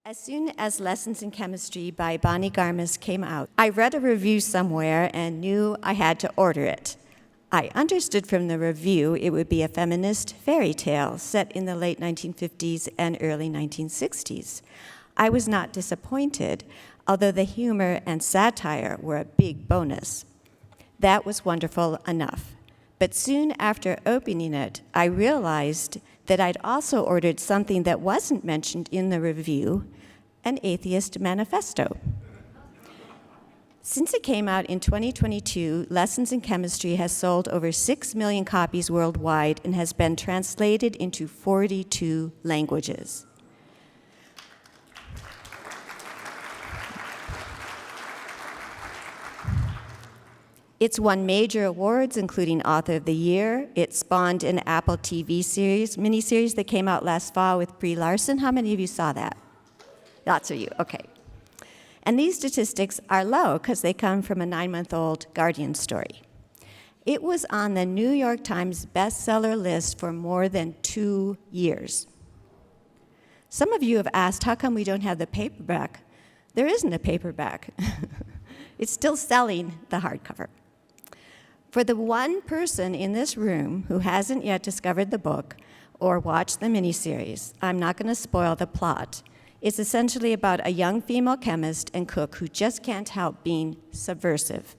As soon as Lessons in Chemistry by Bonnie Garmus came out, I read a review somewhere and knew I had to order it. I understood from the review it would be a feminist fairy tale set in the late 1950s and early 1960s. I was not disappointed, although the humor and satire were a big bonus. That was wonderful enough. But soon after opening it, I realized that I'd also ordered something that wasn't mentioned in the review, an atheist manifesto. Since it came out in 2022, Lessons in Chemistry has sold over 6 million copies worldwide and has been translated into 42 languages. It's won major awards, including Author of the Year. It spawned an Apple TV series, miniseries that came out last fall with Brie Larson. How many of you saw that? Lots of you, okay. And these statistics are low because they come from a 9-month-old Guardian story. It was on the New York Times bestseller list for more than 2 years. Some of you have asked, how come we don't have the paperback? There isn't a paperback. It's still selling the hardcover. For the one person in this room who hasn't yet discovered the book or watched the miniseries, I'm not going to spoil the plot. It's essentially about a young female chemist and cook who just can't help being subversive.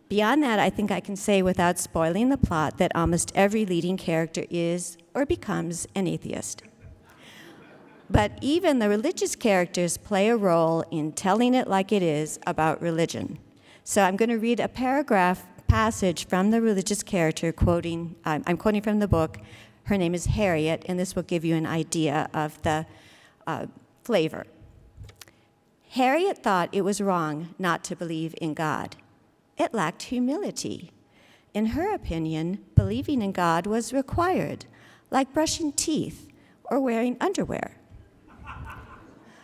Beyond that, I think I can say without spoiling the plot that almost every leading character is or becomes an atheist. But even the religious characters play a role in telling it like it is about religion. So I'm going to read a passage from the religious character I'm quoting from the book. Her name is Harriet, and this will give you an idea of the flavor. Harriet thought it was wrong not to believe in God. It lacked humility. In her opinion, believing in God was required, like brushing teeth or wearing underwear.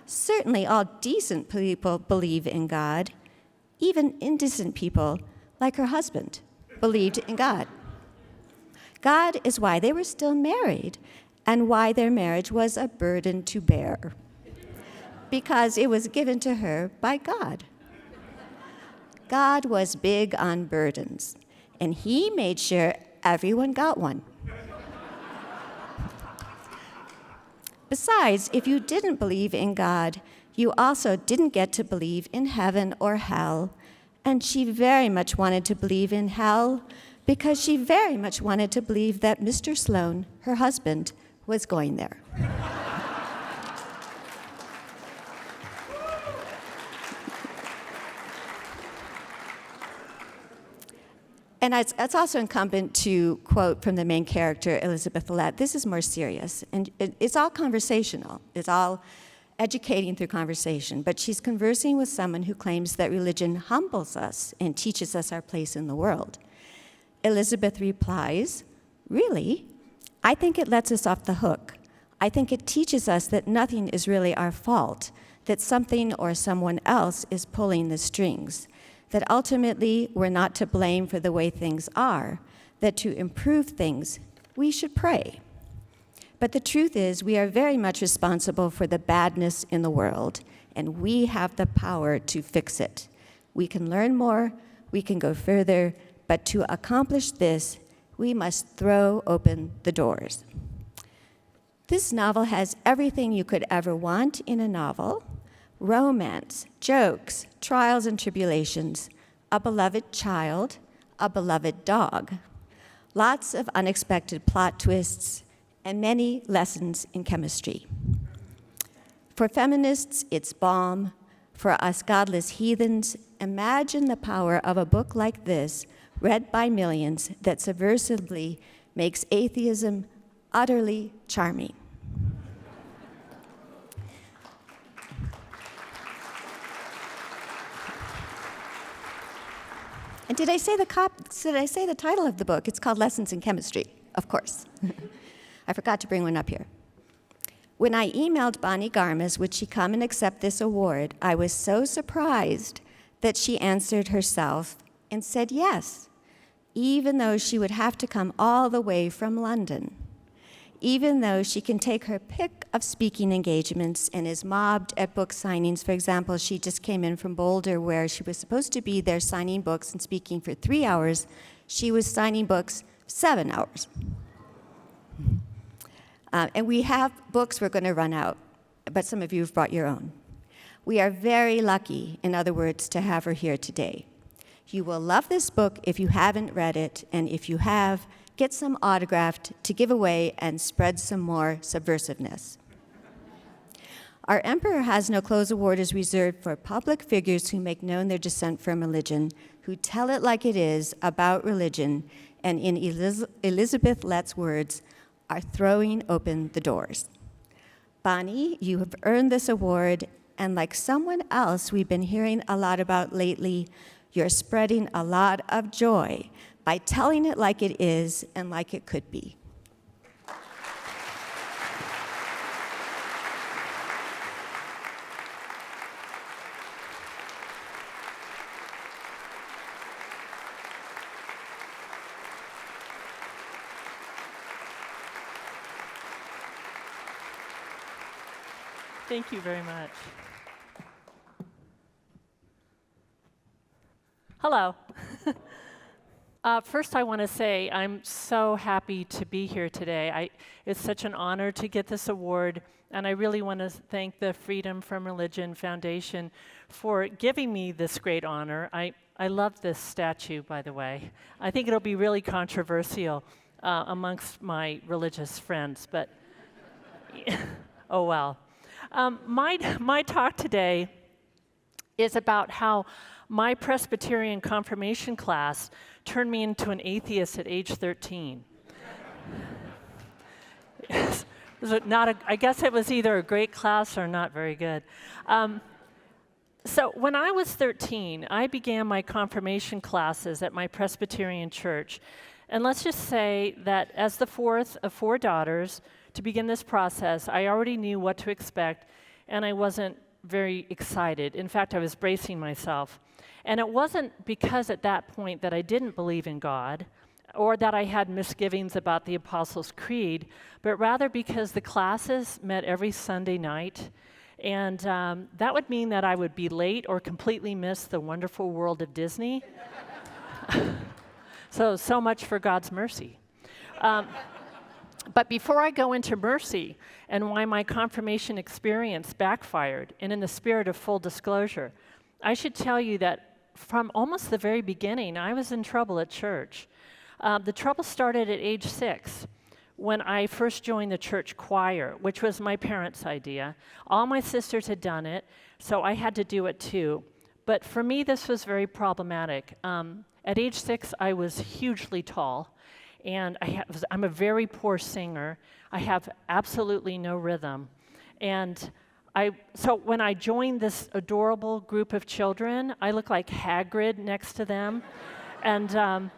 Certainly all decent people believe in God. Even indecent people, like her husband, believed in God. God is why they were still married and why their marriage was a burden to bear, because it was given to her by God. God was big on burdens, and he made sure everyone got one. Besides, if you didn't believe in God, you also didn't get to believe in heaven or hell. And she very much wanted to believe in hell because she very much wanted to believe that Mr. Sloan, her husband, was going there. And it's also incumbent to quote from the main character, Elizabeth Willett. This is more serious, and it's all conversational. It's all educating through conversation, but she's conversing with someone who claims that religion humbles us and teaches us our place in the world. Elizabeth replies, "Really? I think it lets us off the hook. I think it teaches us that nothing is really our fault, that something or someone else is pulling the strings, that ultimately we're not to blame for the way things are, that to improve things, we should pray. But the truth is, we are very much responsible for the badness in the world, and we have the power to fix it. We can learn more, we can go further, but to accomplish this, we must throw open the doors." This novel has everything you could ever want in a novel: romance, jokes, trials and tribulations, a beloved child, a beloved dog, lots of unexpected plot twists, and many lessons in chemistry. For feminists, it's balm. For us godless heathens, imagine the power of a book like this, read by millions, that subversively makes atheism utterly charming. And did I say the title of the book? It's called Lessons in Chemistry, of course. I forgot to bring one up here. When I emailed Bonnie Garmus, would she come and accept this award, I was so surprised that she answered herself and said yes, even though she would have to come all the way from London. even though she can take her pick of speaking engagements and is mobbed at book signings. For example, she just came in from Boulder, where she was supposed to be there signing books and speaking for 3 hours. She was signing books 7 hours. And we have books we're going to run out, but some of you have brought your own. We are very lucky, in other words, to have her here today. You will love this book if you haven't read it, and if you have, get some autographed to give away and spread some more subversiveness. Our Emperor Has No Clothes Award is reserved for public figures who make known their dissent from religion, who tell it like it is about religion, and in Elizabeth Lett's words, are throwing open the doors. Bonnie, you have earned this award, and like someone else we've been hearing a lot about lately, you're spreading a lot of joy by telling it like it is and like it could be. Thank you very much. Hello. First, I want to say I'm so happy to be here today. It's such an honor to get this award, and I really want to thank the Freedom from Religion Foundation for giving me this great honor. I love this statue, by the way. I think it'll be really controversial amongst my religious friends, but oh well. My talk today is about how my Presbyterian confirmation class turned me into an atheist at age 13. I guess it was either a great class or not very good. So when I was 13, I began my confirmation classes at my Presbyterian church. And let's just say that as the fourth of 4 daughters, to begin this process, I already knew what to expect, and I wasn't very excited. In fact, I was bracing myself. And it wasn't because at that point that I didn't believe in God or that I had misgivings about the Apostles' Creed, but rather because the classes met every Sunday night, and that would mean that I would be late or completely miss the wonderful world of Disney. So much for God's mercy. But before I go into mercy and why my confirmation experience backfired, and in the spirit of full disclosure, I should tell you that from almost the very beginning, I was in trouble at church. The trouble started at age 6 when I first joined the church choir, which was my parents' idea. All my sisters had done it, so I had to do it too. But for me, this was very problematic. At age 6, I was hugely tall. And I'm a very poor singer. I have absolutely no rhythm. And so when I joined this adorable group of children, I look like Hagrid next to them. And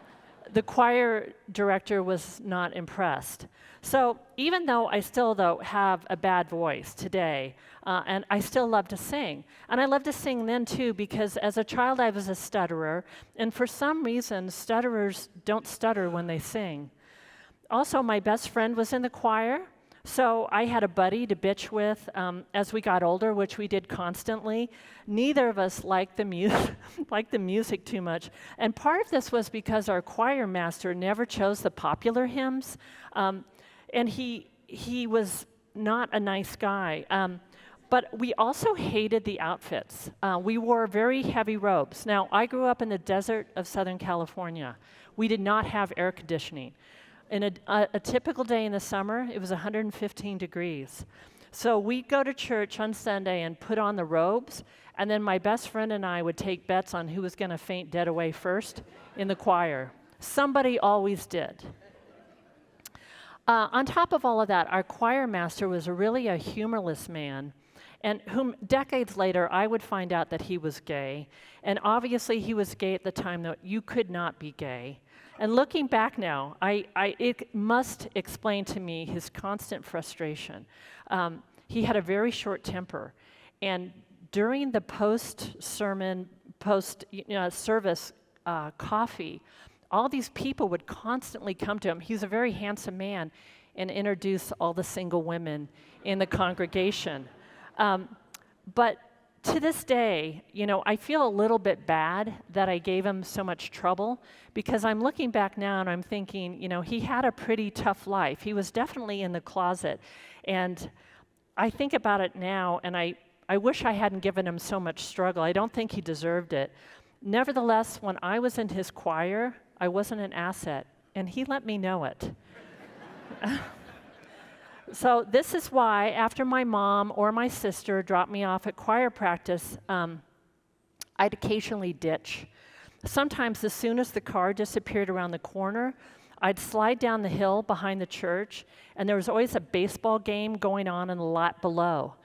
the choir director was not impressed. So even though I still, have a bad voice today, and I still love to sing. And I love to sing then, too, because as a child I was a stutterer, and for some reason, stutterers don't stutter when they sing. Also, my best friend was in the choir, so I had a buddy to bitch with as we got older, which we did constantly. Neither of us liked the music too much. And part of this was because our choir master never chose the popular hymns, and he was not a nice guy. But we also hated the outfits. We wore very heavy robes. Now, I grew up in the desert of Southern California. We did not have air conditioning. In a typical day in the summer, it was 115 degrees. So we'd go to church on Sunday and put on the robes, and then my best friend and I would take bets on who was going to faint dead away first in the choir. Somebody always did. On top of all of that, our choir master was really a humorless man, and whom decades later I would find out that he was gay. And obviously he was gay at the time, though you could not be gay. And looking back now, it must explain to me his constant frustration. He had a very short temper, and during the post-sermon, post-service coffee, all these people would constantly come to him. He was a very handsome man, and introduce all the single women in the congregation. But to this day, I feel a little bit bad that I gave him so much trouble, because I'm looking back now and I'm thinking, he had a pretty tough life. He was definitely in the closet. And I think about it now, and I wish I hadn't given him so much struggle. I don't think he deserved it. Nevertheless, when I was in his choir, I wasn't an asset, and he let me know it. So this is why, after my mom or my sister dropped me off at choir practice, I'd occasionally ditch. Sometimes as soon as the car disappeared around the corner, I'd slide down the hill behind the church, and there was always a baseball game going on in the lot below.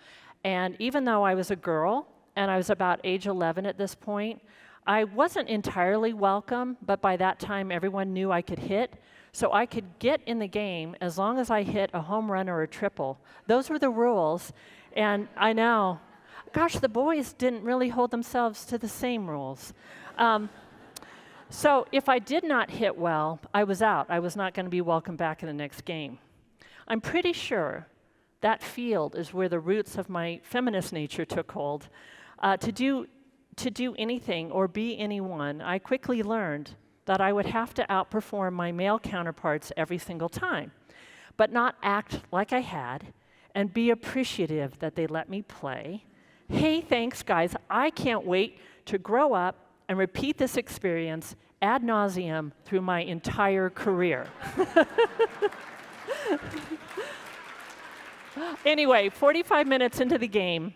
And even though I was a girl, and I was about age 11 at this point, I wasn't entirely welcome, but by that time everyone knew I could hit. So I could get in the game as long as I hit a home run or a triple. Those were the rules. And I know, gosh, the boys didn't really hold themselves to the same rules. So if I did not hit well, I was out. I was not going to be welcome back in the next game. I'm pretty sure that field is where the roots of my feminist nature took hold. To do anything or be anyone, I quickly learned that I would have to outperform my male counterparts every single time, but not act like I had and be appreciative that they let me play. Hey, thanks, guys. I can't wait to grow up and repeat this experience ad nauseum through my entire career. Anyway, 45 minutes into the game,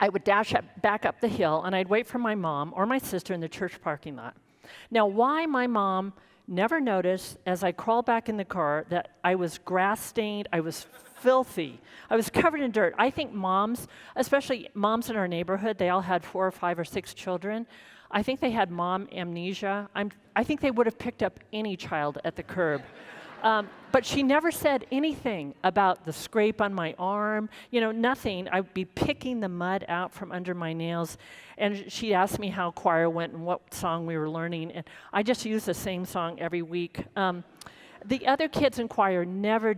I would dash back up the hill, and I'd wait for my mom or my sister in the church parking lot. Now, why my mom never noticed as I crawled back in the car that I was grass-stained, I was filthy, I was covered in dirt. I think moms, especially moms in our neighborhood, they all had 4 or 5 or 6 children. I think they had mom amnesia. I think they would have picked up any child at the curb. But she never said anything about the scrape on my arm, nothing. I'd be picking the mud out from under my nails, and she'd ask me how choir went and what song we were learning, and I just used the same song every week. The other kids in choir never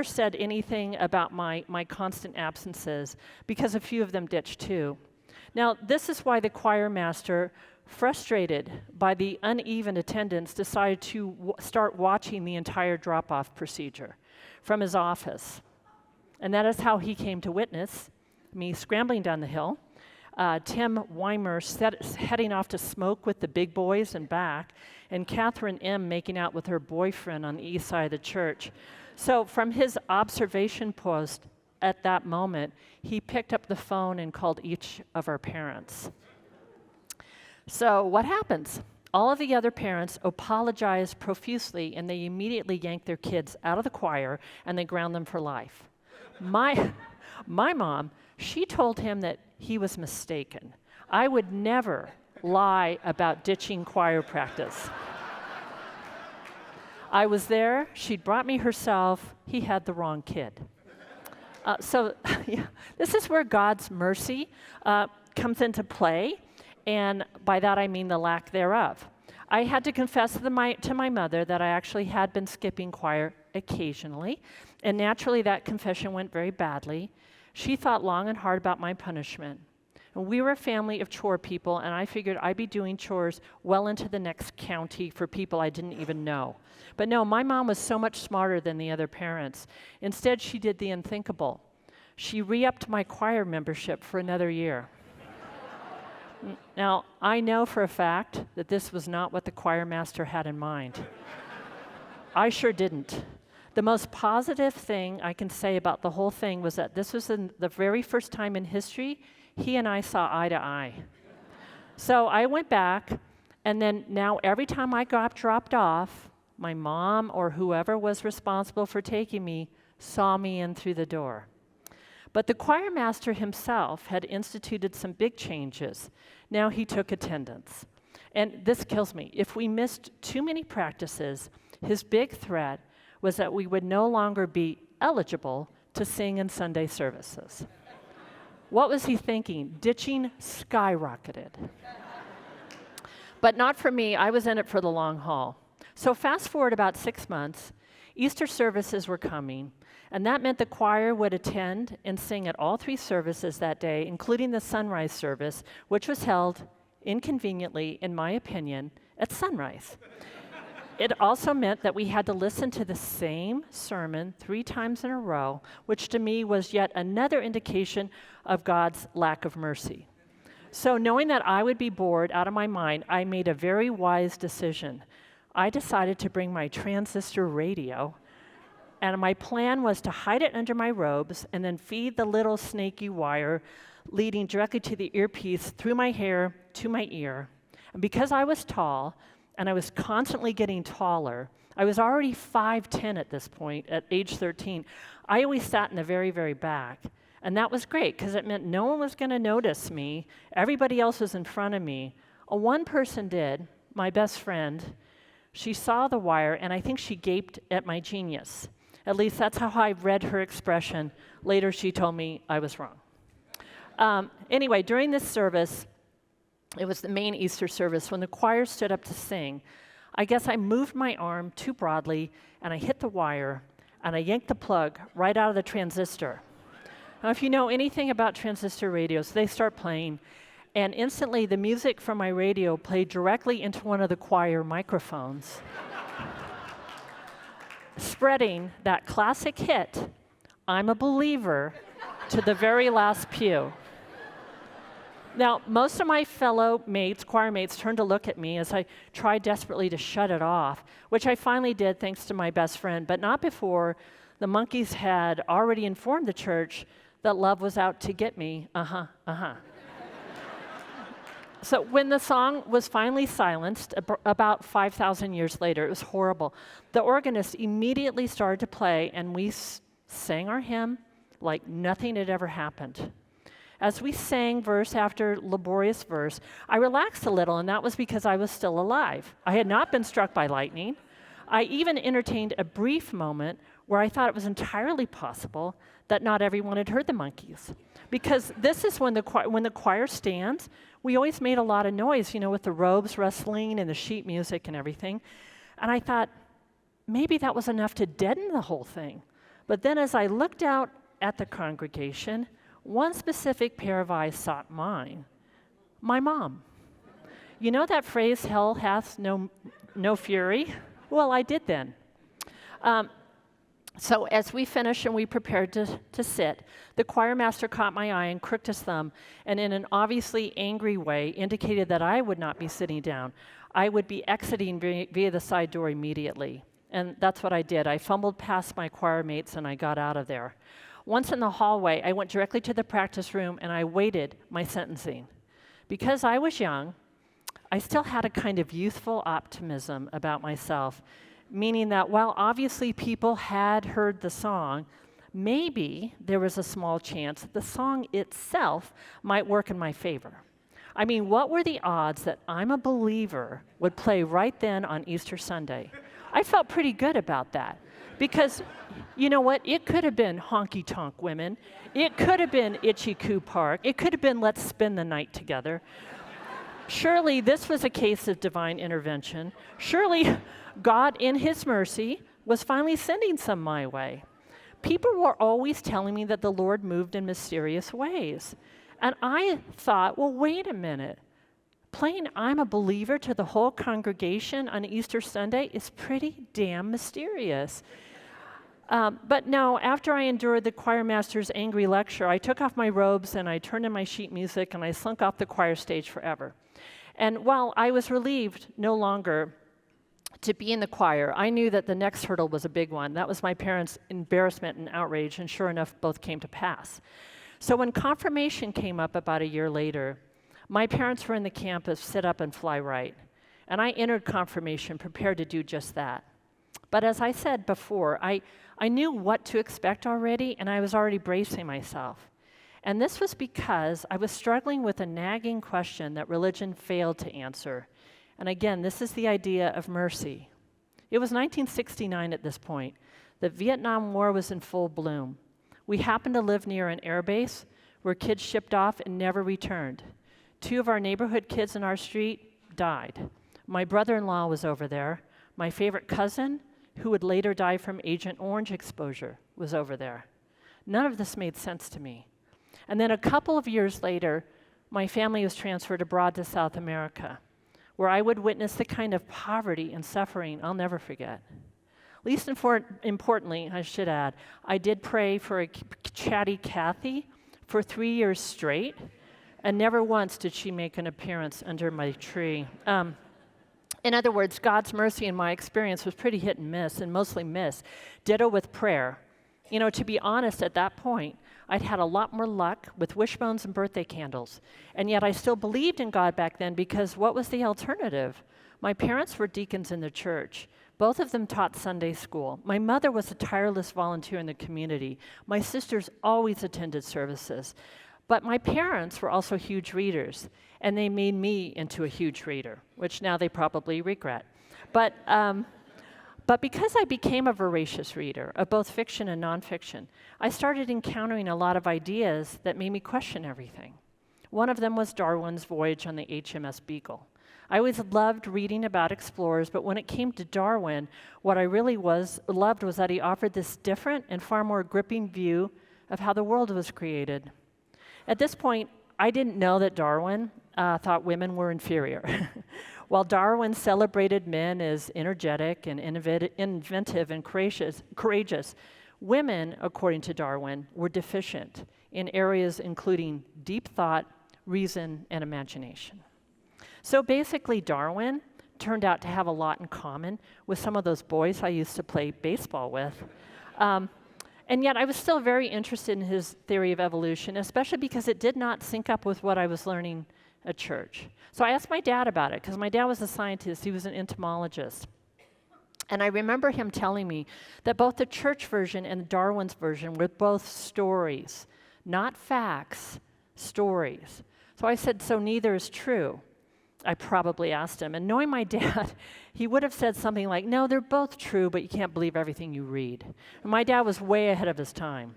said anything about my constant absences, because a few of them ditched too. Now, this is why the choir master, frustrated by the uneven attendance, decided to start watching the entire drop-off procedure from his office. And that is how he came to witness me scrambling down the hill, Tim Weimer heading off to smoke with the big boys and back, and Catherine M. making out with her boyfriend on the east side of the church. So from his observation post at that moment, he picked up the phone and called each of our parents. So what happens? All of the other parents apologize profusely, and they immediately yank their kids out of the choir, and they ground them for life. My mom, she told him that he was mistaken. I would never lie about ditching choir practice. I was there. She'd brought me herself. He had the wrong kid. This is where God's mercy comes into play. And by that I mean the lack thereof. I had to confess to my mother that I actually had been skipping choir occasionally, and naturally that confession went very badly. She thought long and hard about my punishment. And we were a family of chore people, and I figured I'd be doing chores well into the next county for people I didn't even know. But no, my mom was so much smarter than the other parents. Instead, she did the unthinkable. She re-upped my choir membership for another year. Now, I know for a fact that this was not what the choir master had in mind. I sure didn't. The most positive thing I can say about the whole thing was that this was the very first time in history he and I saw eye to eye. So I went back, and then now every time I got dropped off, my mom or whoever was responsible for taking me saw me in through the door. But the choir master himself had instituted some big changes. Now he took attendance. And this kills me. If we missed too many practices, his big threat was that we would no longer be eligible to sing in Sunday services. What was he thinking? Ditching skyrocketed. But not for me. I was in it for the long haul. So fast forward about 6 months. Easter services were coming, and that meant the choir would attend and sing at all 3 services that day, including the sunrise service, which was held, inconveniently, in my opinion, at sunrise. It also meant that we had to listen to the same sermon 3 times in a row, which to me was yet another indication of God's lack of mercy. So knowing that I would be bored out of my mind, I made a very wise decision. I decided to bring my transistor radio, and my plan was to hide it under my robes and then feed the little snaky wire leading directly to the earpiece through my hair to my ear. And because I was tall, and I was constantly getting taller, I was already 5'10" at this point, at age 13, I always sat in the very, very back. And that was great, because it meant no one was going to notice me. Everybody else was in front of me. One person did, my best friend. She saw the wire, and I think she gaped at my genius. At least that's how I read her expression. Later, she told me I was wrong. Anyway, during this service, it was the main Easter service, when the choir stood up to sing, I guess I moved my arm too broadly, and I hit the wire, and I yanked the plug right out of the transistor. Now, if you know anything about transistor radios, they start playing, and instantly the music from my radio played directly into one of the choir microphones, spreading that classic hit, "I'm a Believer," to the very last pew. Now, most of my fellow mates, choir mates, turned to look at me as I tried desperately to shut it off, which I finally did thanks to my best friend, but not before the Monkees had already informed the church that love was out to get me. So when the song was finally silenced, about 5,000 years later, it was horrible. The organist immediately started to play, and we sang our hymn like nothing had ever happened. As we sang verse after laborious verse, I relaxed a little, and that was because I was still alive. I had not been struck by lightning. I even entertained a brief moment where I thought it was entirely possible that not everyone had heard the Monkees. Because this is when the choir stands, we always made a lot of noise, with the robes rustling and the sheet music and everything. And I thought, maybe that was enough to deaden the whole thing. But then as I looked out at the congregation, one specific pair of eyes sought mine, my mom. You know that phrase, hell hath no fury? Well, I did then. So as we finished and we prepared to sit, the choir master caught my eye and crooked his thumb, and in an obviously angry way indicated that I would not be sitting down. I would be exiting via the side door immediately. And that's what I did. I fumbled past my choir mates and I got out of there. Once in the hallway, I went directly to the practice room and I waited my sentencing. Because I was young, I still had a kind of youthful optimism about myself, meaning that while obviously people had heard the song, maybe there was a small chance that the song itself might work in my favor. I mean, what were the odds that I'm a Believer would play right then on Easter Sunday? I felt pretty good about that. Because, you know what? It could have been Honky Tonk Women. It could have been Itchy Coo Park. It could have been Let's Spend the Night Together. Surely this was a case of divine intervention. Surely God, in His mercy, was finally sending some my way. People were always telling me that the Lord moved in mysterious ways. And I thought, well, wait a minute. Playing I'm a Believer to the whole congregation on Easter Sunday is pretty damn mysterious. But no, after I endured the choir master's angry lecture, I took off my robes and I turned in my sheet music and I slunk off the choir stage forever. And while I was relieved no longer to be in the choir, I knew that the next hurdle was a big one. That was my parents' embarrassment and outrage, and sure enough, both came to pass. So when confirmation came up about a year later, my parents were in the camp of sit up and fly right, and I entered confirmation prepared to do just that. But as I said before, I knew what to expect already, and I was already bracing myself. And this was because I was struggling with a nagging question that religion failed to answer. And again, this is the idea of mercy. It was 1969 at this point. The Vietnam War was in full bloom. We happened to live near an air base where kids shipped off and never returned. 2 of our neighborhood kids in our street died. My brother-in-law was over there. My favorite cousin, who would later die from Agent Orange exposure was over there. None of this made sense to me. And then a couple of years later, my family was transferred abroad to South America, where I would witness the kind of poverty and suffering I'll never forget. Least importantly, I should add, I did pray for a chatty Kathy for 3 years straight, and never once did she make an appearance under my tree. In other words, God's mercy in my experience was pretty hit and miss, and mostly miss. Ditto with prayer. You know, to be honest, at that point, I'd had a lot more luck with wishbones and birthday candles. And yet I still believed in God back then, because what was the alternative? My parents were deacons in the church. Both of them taught Sunday school. My mother was a tireless volunteer in the community. My sisters always attended services. But my parents were also huge readers, and they made me into a huge reader, which now they probably regret. But because I became a voracious reader of both fiction and nonfiction, I started encountering a lot of ideas that made me question everything. One of them was Darwin's voyage on the HMS Beagle. I always loved reading about explorers, but when it came to Darwin, what I really loved was that he offered this different and far more gripping view of how the world was created. At this point, I didn't know that Darwin thought women were inferior. While Darwin celebrated men as energetic and inventive and courageous, women, according to Darwin, were deficient in areas including deep thought, reason, and imagination. So basically, Darwin turned out to have a lot in common with some of those boys I used to play baseball with. And yet I was still very interested in his theory of evolution, especially because it did not sync up with what I was learning at church. So I asked my dad about it, because my dad was a scientist. He was an entomologist. And I remember him telling me that both the church version and Darwin's version were both stories, not facts, stories. So I said, so neither is true. I probably asked him. And knowing my dad, he would have said something like, no, they're both true, but you can't believe everything you read. And my dad was way ahead of his time.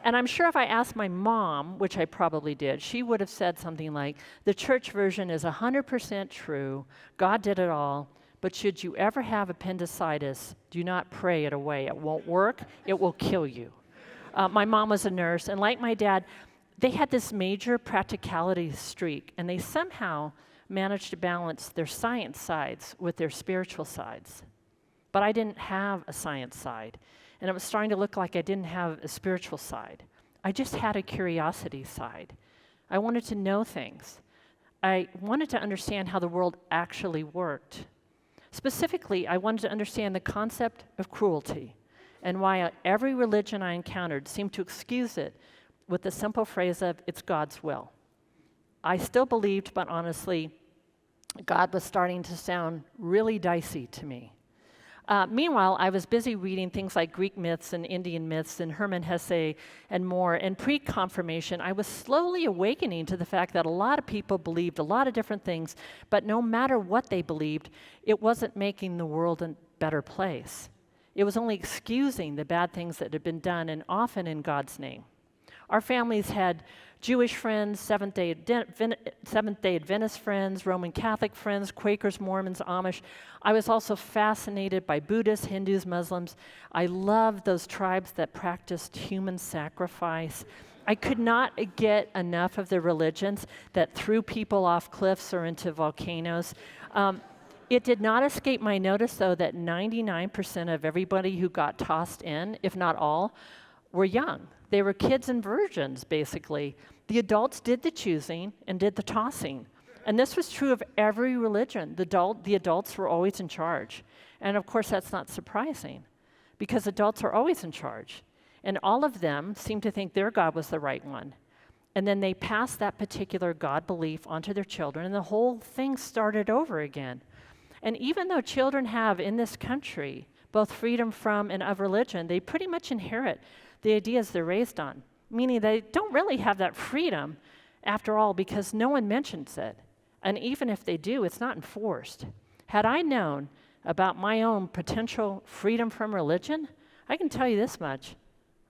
And I'm sure if I asked my mom, which I probably did, she would have said something like, the church version is 100% true, God did it all, but should you ever have appendicitis, do not pray it away. It won't work, it will kill you. My mom was a nurse, and like my dad, they had this major practicality streak, and they somehow managed to balance their science sides with their spiritual sides. But I didn't have a science side, and it was starting to look like I didn't have a spiritual side. I just had a curiosity side. I wanted to know things. I wanted to understand how the world actually worked. Specifically, I wanted to understand the concept of cruelty and why every religion I encountered seemed to excuse it with the simple phrase of, it's God's will. I still believed, but honestly, God was starting to sound really dicey to me. Meanwhile, I was busy reading things like Greek myths and Indian myths and Hermann Hesse and more. And pre-confirmation, I was slowly awakening to the fact that a lot of people believed a lot of different things, but no matter what they believed, it wasn't making the world a better place. It was only excusing the bad things that had been done, and often in God's name. Our families had Jewish friends, Seventh-day Adventist friends, Roman Catholic friends, Quakers, Mormons, Amish. I was also fascinated by Buddhists, Hindus, Muslims. I loved those tribes that practiced human sacrifice. I could not get enough of the religions that threw people off cliffs or into volcanoes. It did not escape my notice, though, that 99% of everybody who got tossed in, if not all, were young. They were kids and virgins, basically. The adults did the choosing and did the tossing. And this was true of every religion. The adults were always in charge. And of course, that's not surprising, because adults are always in charge. And all of them seemed to think their God was the right one. And then they passed that particular God belief onto their children, and the whole thing started over again. And even though children have, in this country, both freedom from and of religion, they pretty much inherit the ideas they're raised on, meaning they don't really have that freedom after all, because no one mentions it. And even if they do, it's not enforced. Had I known about my own potential freedom from religion, I can tell you this much,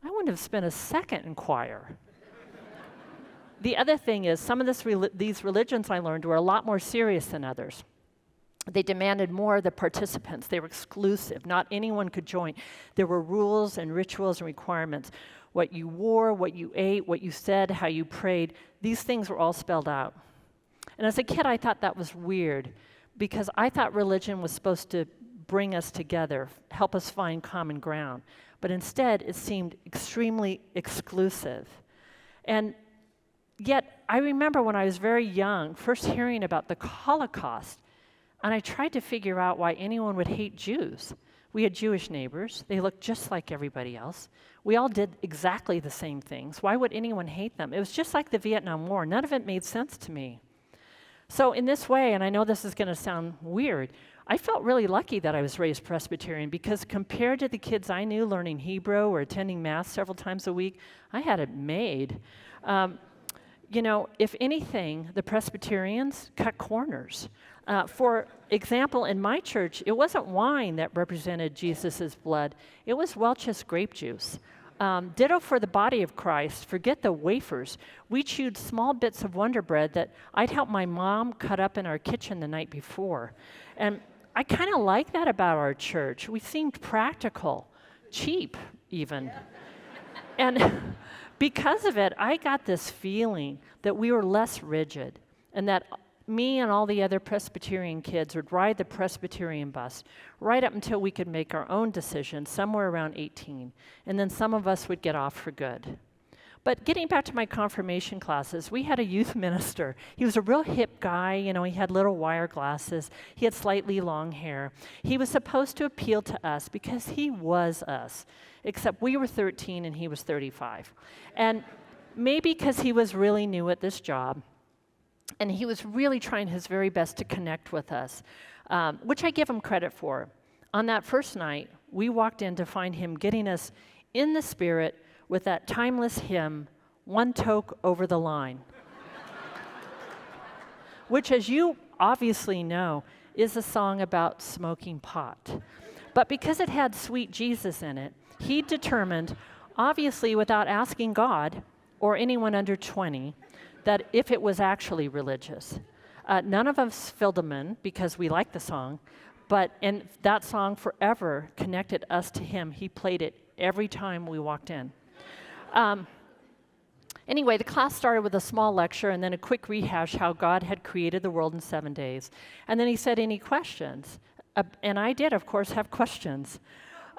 I wouldn't have spent a second in choir. The other thing is, some of these religions I learned were a lot more serious than others. They demanded more of the participants. They were exclusive. Not anyone could join. There were rules and rituals and requirements. What you wore, what you ate, what you said, how you prayed, these things were all spelled out. And as a kid, I thought that was weird because I thought religion was supposed to bring us together, help us find common ground. But instead, it seemed extremely exclusive. And yet, I remember when I was very young, first hearing about the Holocaust, and I tried to figure out why anyone would hate Jews. We had Jewish neighbors. They looked just like everybody else. We all did exactly the same things. Why would anyone hate them? It was just like the Vietnam War. None of it made sense to me. So in this way, and I know this is going to sound weird, I felt really lucky that I was raised Presbyterian because compared to the kids I knew learning Hebrew or attending Mass several times a week, I had it made. If anything, the Presbyterians cut corners. For example, in my church, it wasn't wine that represented Jesus' blood. It was Welch's grape juice. Ditto for the body of Christ. Forget the wafers. We chewed small bits of Wonder Bread that I'd helped my mom cut up in our kitchen the night before. And I kind of like that about our church. We seemed practical, cheap even. And because of it, I got this feeling that we were less rigid and that me and all the other Presbyterian kids would ride the Presbyterian bus right up until we could make our own decisions somewhere around 18. And then some of us would get off for good. But getting back to my confirmation classes, we had a youth minister. He was a real hip guy. He had little wire glasses. He had slightly long hair. He was supposed to appeal to us because he was us, except we were 13 and he was 35. And maybe because he was really new at this job, and he was really trying his very best to connect with us, which I give him credit for. On that first night, we walked in to find him getting us in the spirit with that timeless hymn, One Toke Over the Line, which, as you obviously know, is a song about smoking pot. But because it had Sweet Jesus in it, he determined, obviously without asking God or anyone under 20, that if it was actually religious. None of us filled them in because we liked the song, and that song forever connected us to him. He played it every time we walked in. Anyway, the class started with a small lecture and then a quick rehash how God had created the world in 7 days. And then he said, any questions? And I did, of course, have questions.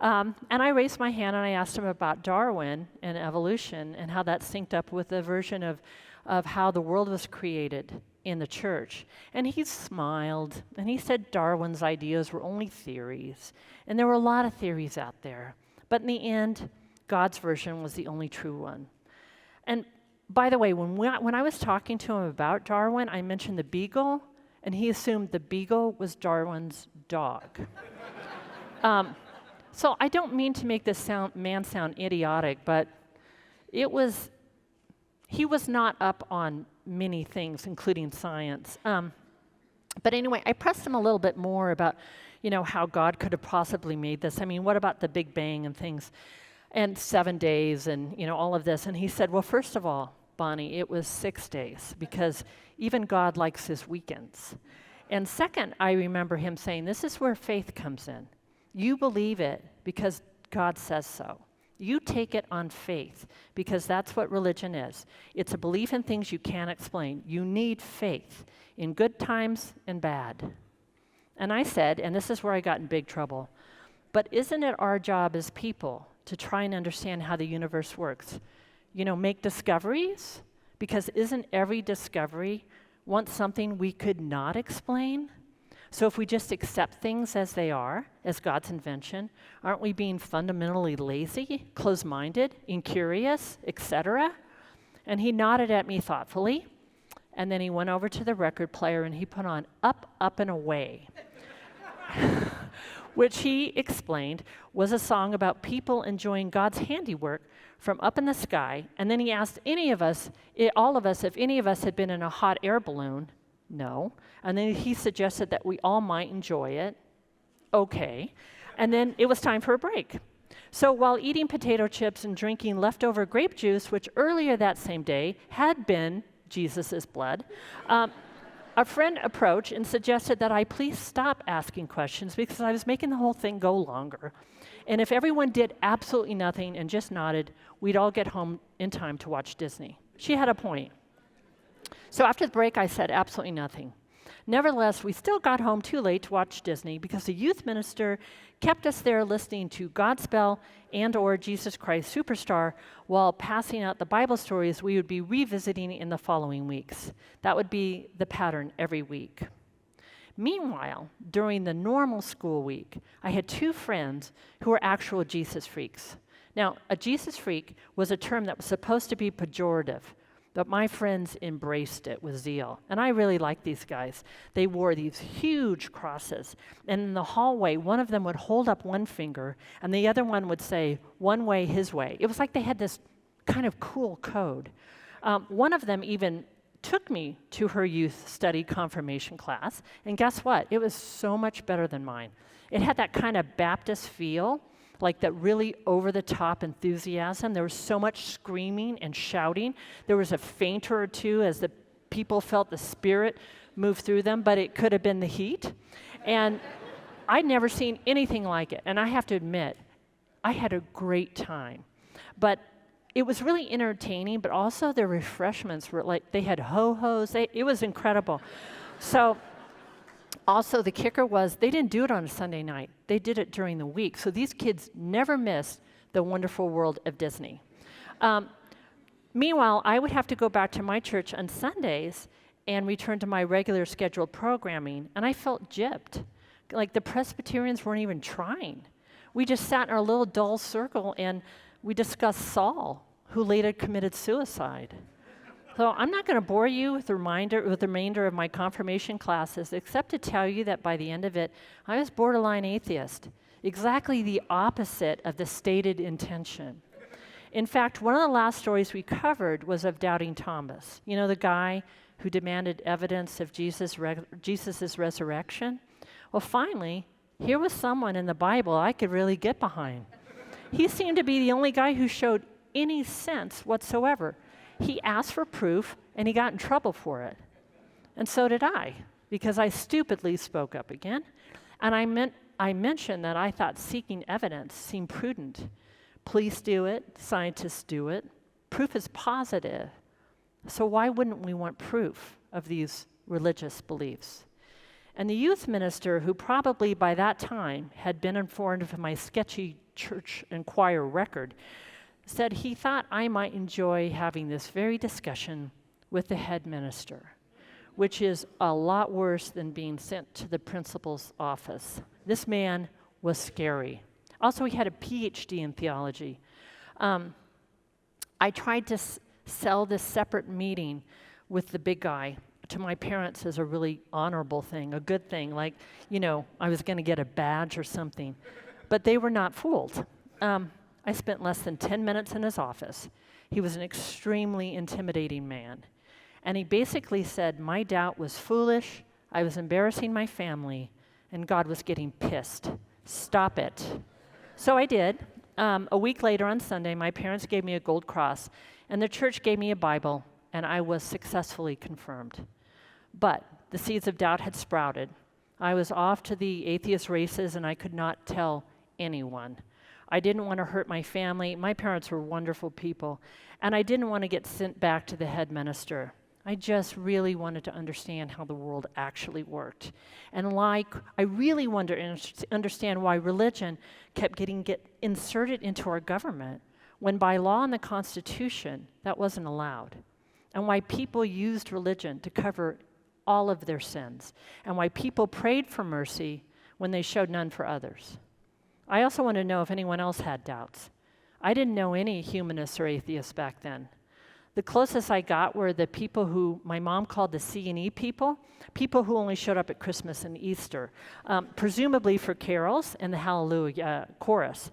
And I raised my hand and I asked him about Darwin and evolution and how that synced up with the version of how the world was created in the church. And he smiled and he said Darwin's ideas were only theories. And there were a lot of theories out there. But in the end, God's version was the only true one. And by the way, when I was talking to him about Darwin, I mentioned the beagle, and he assumed the beagle was Darwin's dog. So I don't mean to make this man sound idiotic, but he was not up on many things, including science. But anyway, I pressed him a little bit more about, how God could have possibly made this. I mean, what about the Big Bang and things, and 7 days and, all of this? And he said, well, first of all, Bonnie, it was 6 days because even God likes his weekends. And second, I remember him saying, this is where faith comes in. You believe it because God says so. You take it on faith because that's what religion is. It's a belief in things you can't explain. You need faith in good times and bad. And I said, and this is where I got in big trouble, but isn't it our job as people to try and understand how the universe works? Make discoveries? Because isn't every discovery once something we could not explain? So if we just accept things as they are, as God's invention, aren't we being fundamentally lazy, closed-minded, incurious, etc.? And he nodded at me thoughtfully, and then he went over to the record player and he put on Up, Up and Away, which he explained was a song about people enjoying God's handiwork from up in the sky. And then he asked all of us, if any of us had been in a hot air balloon. No. And then he suggested that we all might enjoy it. Okay. And then it was time for a break. So while eating potato chips and drinking leftover grape juice, which earlier that same day had been Jesus' blood, a friend approached and suggested that I please stop asking questions because I was making the whole thing go longer. And if everyone did absolutely nothing and just nodded, we'd all get home in time to watch Disney. She had a point. So after the break, I said absolutely nothing. Nevertheless, we still got home too late to watch Disney because the youth minister kept us there listening to Godspell and/or Jesus Christ Superstar while passing out the Bible stories we would be revisiting in the following weeks. That would be the pattern every week. Meanwhile, during the normal school week, I had two friends who were actual Jesus freaks. Now, a Jesus freak was a term that was supposed to be pejorative, but my friends embraced it with zeal. And I really liked these guys. They wore these huge crosses. And in the hallway, one of them would hold up one finger, and the other one would say, "One way, his way." It was like they had this kind of cool code. One of them even took me to her youth study confirmation class, and guess what? It was so much better than mine. It had that kind of Baptist feel, like that really over-the-top enthusiasm. There was so much screaming and shouting. There was a fainter or two as the people felt the Spirit move through them, but it could have been the heat. And I'd never seen anything like it. And I have to admit, I had a great time. But it was really entertaining, but also their refreshments were like, they had ho-hos. It was incredible. So also, the kicker was they didn't do it on a Sunday night. They did it during the week. So these kids never missed the wonderful world of Disney. Meanwhile, I would have to go back to my church on Sundays and return to my regular scheduled programming, and I felt gypped. Like the Presbyterians weren't even trying. We just sat in our little dull circle and we discussed Saul, who later committed suicide. So I'm not going to bore you with the remainder of my confirmation classes, except to tell you that by the end of it, I was borderline atheist, exactly the opposite of the stated intention. In fact, one of the last stories we covered was of doubting Thomas. You know, the guy who demanded evidence of Jesus' resurrection? Well, finally, here was someone in the Bible I could really get behind. He seemed to be the only guy who showed any sense whatsoever. He asked for proof, and he got in trouble for it. And so did I, because I stupidly spoke up again. And I mentioned that I thought seeking evidence seemed prudent. Police do it, scientists do it. Proof is positive. So why wouldn't we want proof of these religious beliefs? And the youth minister, who probably by that time had been informed of my sketchy church and choir record, said he thought I might enjoy having this very discussion with the head minister, which is a lot worse than being sent to the principal's office. This man was scary. Also, he had a PhD in theology. I tried to sell this separate meeting with the big guy to my parents as a really honorable thing, a good thing, like, you know, I was going to get a badge or something. But they were not fooled. I spent less than 10 minutes in his office. He was an extremely intimidating man. And he basically said my doubt was foolish, I was embarrassing my family, and God was getting pissed. Stop it. So I did. A week later on Sunday, my parents gave me a gold cross, and the church gave me a Bible, and I was successfully confirmed. But the seeds of doubt had sprouted. I was off to the atheist races, and I could not tell anyone. I didn't want to hurt my family. My parents were wonderful people, and I didn't want to get sent back to the head minister. I just really wanted to understand how the world actually worked. And like, I really wanted to understand why religion kept getting inserted into our government when by law in the Constitution, that wasn't allowed. And why people used religion to cover all of their sins. And why people prayed for mercy when they showed none for others. I also want to know if anyone else had doubts. I didn't know any humanists or atheists back then. The closest I got were the people who my mom called the C&E people who only showed up at Christmas and Easter, presumably for carols and the Hallelujah chorus.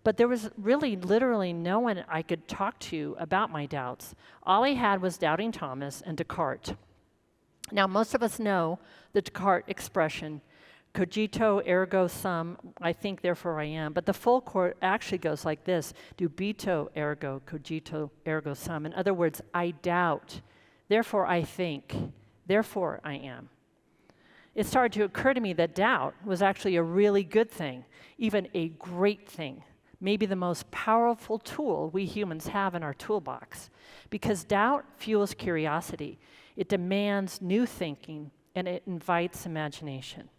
But there was really literally no one I could talk to about my doubts. All I had was doubting Thomas and Descartes. Now, most of us know the Descartes expression, cogito ergo sum, I think, therefore I am. But the full quote actually goes like this, dubito ergo cogito ergo sum. In other words, I doubt, therefore I think, Therefore, I am. It started to occur to me that doubt was actually a really good thing, even a great thing, maybe the most powerful tool we humans have in our toolbox, because doubt fuels curiosity. It demands new thinking, and it invites imagination.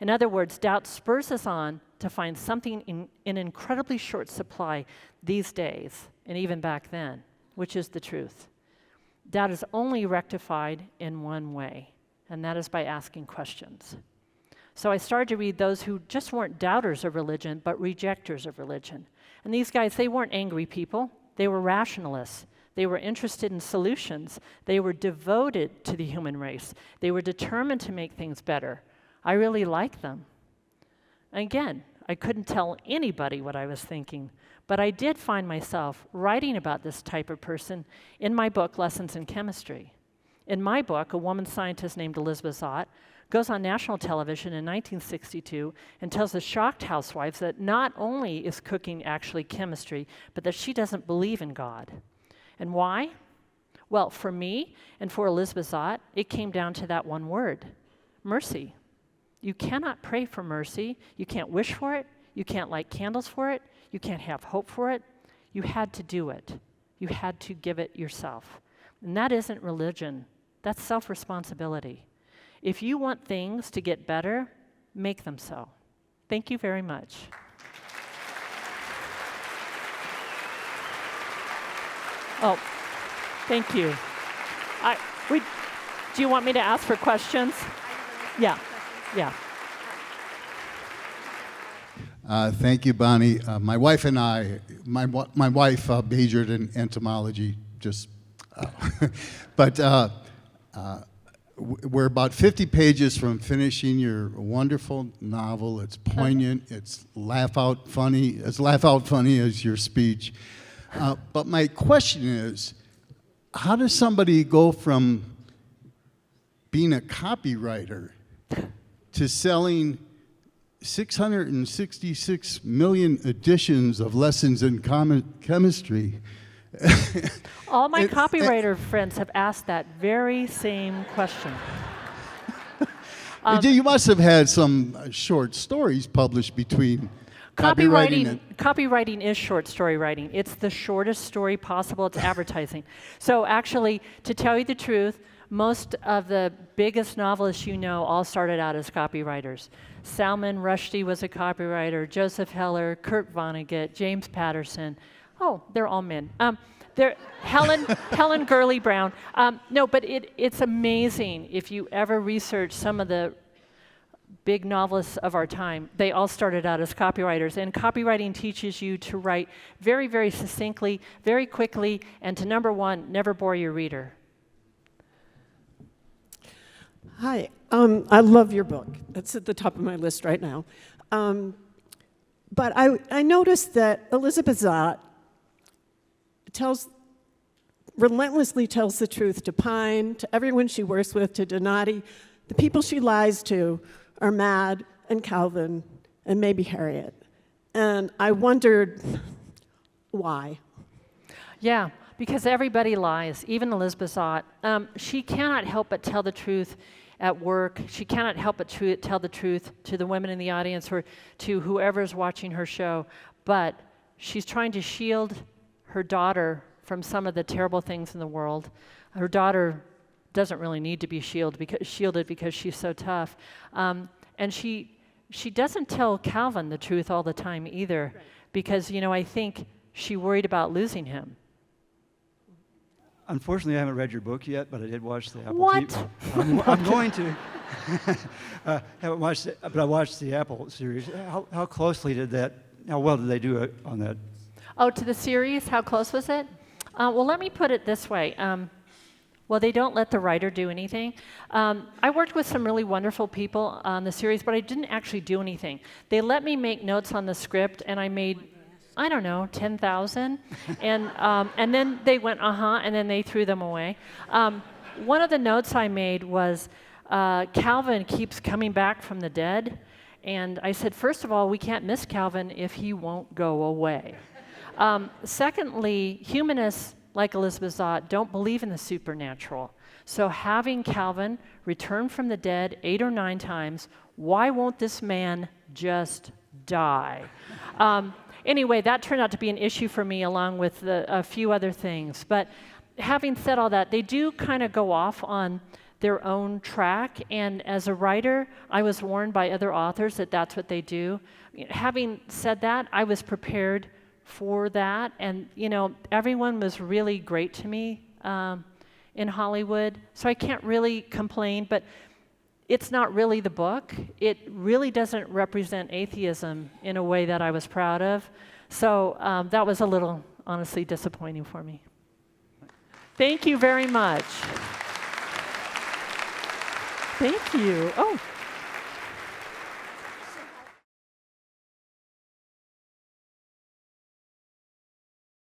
In other words, doubt spurs us on to find something in incredibly short supply these days, and even back then, which is the truth. Doubt is only rectified in one way, and that is by asking questions. So I started to read those who just weren't doubters of religion, but rejectors of religion. And these guys, they weren't angry people. They were rationalists. They were interested in solutions. They were devoted to the human race. They were determined to make things better. I really liked them. Again, I couldn't tell anybody what I was thinking, but I did find myself writing about this type of person in my book, Lessons in Chemistry. In my book, a woman scientist named Elizabeth Zott goes on national television in 1962 and tells the shocked housewives that not only is cooking actually chemistry, but that she doesn't believe in God. And why? Well, for me and for Elizabeth Zott, it came down to that one word, mercy. You cannot pray for mercy. You can't wish for it. You can't light candles for it. You can't have hope for it. You had to do it. You had to give it yourself. And that isn't religion. That's self-responsibility. If you want things to get better, make them so. Thank you very much. Oh, thank you. Do you want me to ask for questions? Yeah. Yeah. Thank you, Bonnie. My wife and I, my wife majored in entomology, but we're about 50 pages from finishing your wonderful novel. It's poignant. It's laugh out funny as your speech. But my question is, how does somebody go from being a copywriter to selling 666 million editions of Lessons in Chemistry? All my copywriter friends have asked that very same question. You must have had some short stories published between copywriting and... Copywriting is short story writing. It's the shortest story possible. It's advertising. So actually, to tell you the truth, most of the biggest novelists you know all started out as copywriters. Salman Rushdie was a copywriter, Joseph Heller, Kurt Vonnegut, James Patterson. Oh, they're all men. Helen Gurley Brown. No, but it's amazing if you ever research some of the big novelists of our time. They all started out as copywriters, and copywriting teaches you to write very, very succinctly, very quickly, and to number one, never bore your reader. Hi, I love your book. It's at the top of my list right now. But I noticed that Elizabeth Zott relentlessly tells the truth to Pine, to everyone she works with, to Donati. The people she lies to are Mad and Calvin and maybe Harriet. And I wondered why. Yeah, because everybody lies, even Elizabeth Zott. She cannot help but tell the truth at work. She cannot help but tell the truth to the women in the audience or to whoever's watching her show. But she's trying to shield her daughter from some of the terrible things in the world. Her daughter doesn't really need to be shielded because she's so tough. And she doesn't tell Calvin the truth all the time either, right. Because, I think she worried about losing him. Unfortunately, I haven't read your book yet, but I did watch the Apple What? TV. I'm going to. Haven't watched it, but I watched the Apple series. How closely how well did they do on that? Oh, to the series? How close was it? Well, let me put it this way. Well, they don't let the writer do anything. I worked with some really wonderful people on the series, but I didn't actually do anything. They let me make notes on the script, and I made, 10,000. And then they went, and then they threw them away. One of the notes I made was, Calvin keeps coming back from the dead. And I said, first of all, we can't miss Calvin if he won't go away. Secondly, humanists like Elizabeth Zott, don't believe in the supernatural. So having Calvin return from the dead 8 or 9 times, why won't this man just die? Anyway, that turned out to be an issue for me along with a few other things. But having said all that, they do kind of go off on their own track. And as a writer, I was warned by other authors that that's what they do. Having said that, I was prepared for that. And, everyone was really great to me in Hollywood. So I can't really complain. But it's not really the book. It really doesn't represent atheism in a way that I was proud of. So that was a little, honestly, disappointing for me. Thank you very much. Thank you. Oh.